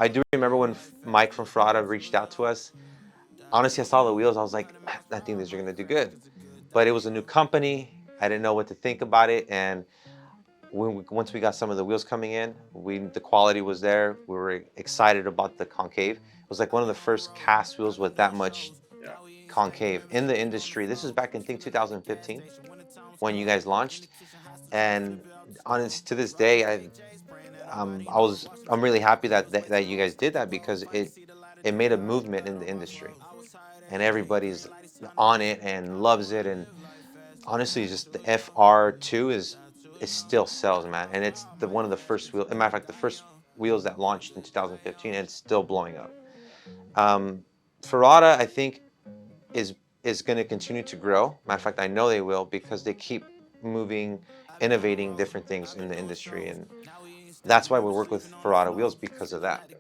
I do remember when Mike from Ferrada reached out to us. Honestly, I saw the wheels. I was like, I think these are gonna do good. But it was a new company. I didn't know what to think about it, and once we got some of the wheels coming in, the quality was there. We were excited about the concave. It was like one of the first cast wheels with that much concave in the industry. This was back in, I think, 2015 when you guys launched, and honest to this day, I'm really happy that you guys did that, because it made a movement in the industry, and everybody's on it and loves it. And honestly, just the FR2 is it still sells, man, and it's one of the first wheels. As a matter of fact, the first wheels that launched in 2015, and it's still blowing up. Ferrada, I think, is going to continue to grow. Matter of fact, I know they will, because they keep moving, innovating different things in the industry, and that's why we work with Ferrada wheels, because of that.